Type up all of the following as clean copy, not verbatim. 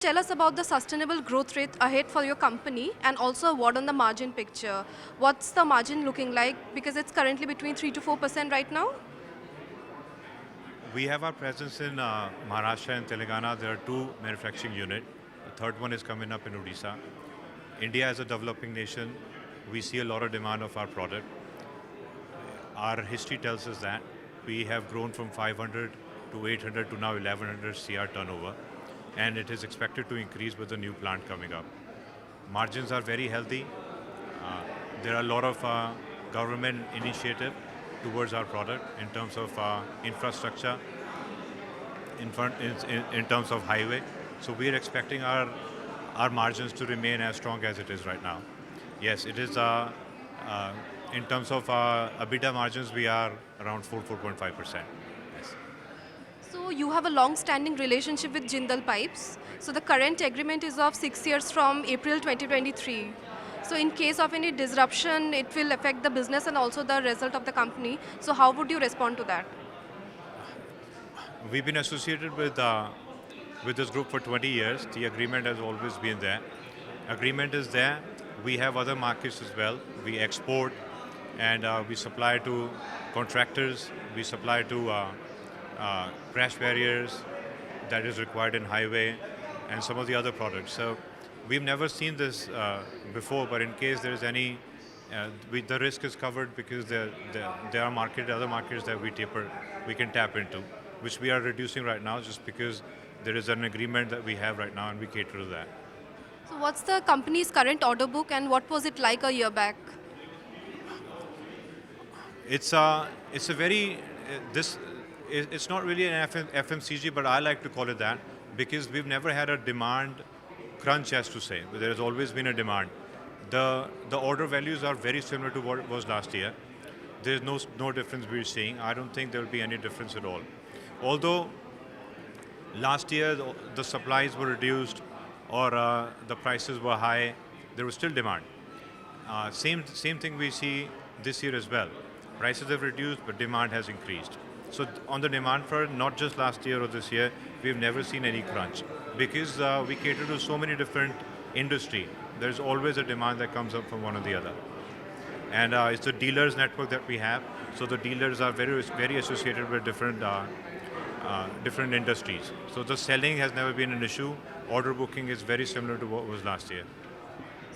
Tell us about the sustainable growth rate ahead for your company and also a word on the margin picture. What's the margin looking like? Because it's currently between 3 to 4% right now. We have our presence in Maharashtra and Telangana. There are two manufacturing units. The third one is coming up in Odisha. India is a developing nation. We see a lot of demand of our product. Our history tells us that we have grown from 500 to 800 to now 1100 CR turnover, and it is expected to increase with the new plant coming up. Margins are very healthy. There are a lot of government initiative towards our product in terms of infrastructure, in terms of highway. So we are expecting our margins to remain as strong as it is right now. Yes, it is. In terms of EBITDA margins, we are around 4.5%. Yes. So you have a long-standing relationship with Jindal Pipes. So the current agreement is of 6 years from April 2023. So in case of any disruption, it will affect the business and also the result of the company. So how would you respond to that? We've been associated with this group for 20 years. The agreement has always been there. Agreement is there. We have other markets as well. We export and we supply to contractors. We supply to crash barriers that is required in highway and some of the other products. So we've never seen this before, but in case there is any, the risk is covered because there are other markets that we can tap into, which we are reducing right now just because there is an agreement that we have right now and we cater to that. So what's the company's current order book and what was it like a year back? It's a very it's not really an FMCG, but I like to call it that because we've never had a demand crunch, as to say. There has always been a demand. The order values are very similar to what it was last year. There's no difference we're seeing. I don't think there will be any difference at all. Although last year the supplies were reduced or the prices were high, there was still demand. Same thing we see this year as well. Prices have reduced, but demand has increased. So on the demand front, not just last year or this year, we've never seen any crunch because we cater to so many different industry. There's always a demand that comes up from one or the other. And it's the dealers network that we have. So the dealers are very associated with different industries. So the selling has never been an issue. Order booking is very similar to what was last year.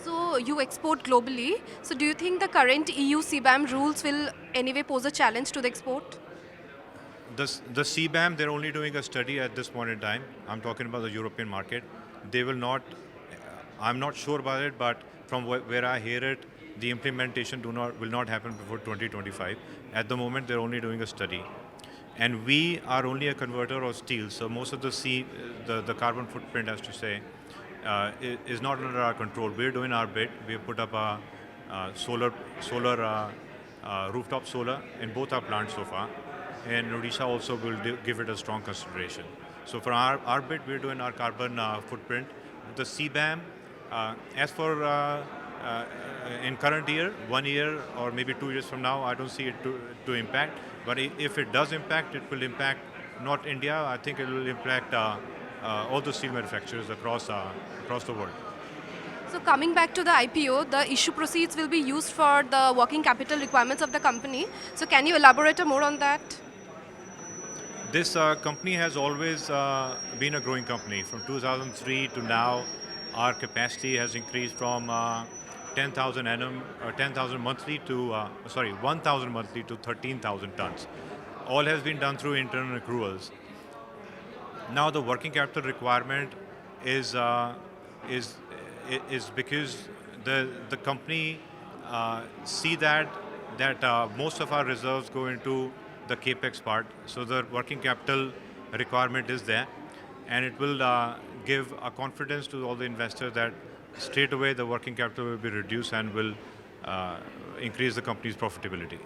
So you export globally. So do you think the current EU CBAM rules will anyway pose a challenge to the export? The CBAM, they're only doing a study at this point in time. I'm talking about the European market. They will not, I'm not sure about it, but from where I hear it, the implementation will not happen before 2025. At the moment, they're only doing a study. And we are only a converter of steel, so most of the carbon footprint, as to say, is not under our control. We're doing our bit. We have put up a rooftop solar in both our plants so far. And Odisha also will give it a strong consideration. So for our bit, we're doing our carbon footprint. The CBAM, as for in current year, 1 year or maybe 2 years from now, I don't see it to impact. But if it does impact, it will impact not India. I think it will impact all the steel manufacturers across the world. So coming back to the IPO, the issue proceeds will be used for the working capital requirements of the company. So can you elaborate more on that? This company has always been a growing company. From 2003 to now, our capacity has increased from 10,000 annum, 10,000 monthly to 1,000 monthly to 13,000 tons. All has been done through internal accruals. Now the working capital requirement is because the company see that most of our reserves go into the capex part, so the working capital requirement is there, and it will give a confidence to all the investors that straight away the working capital will be reduced and will increase the company's profitability.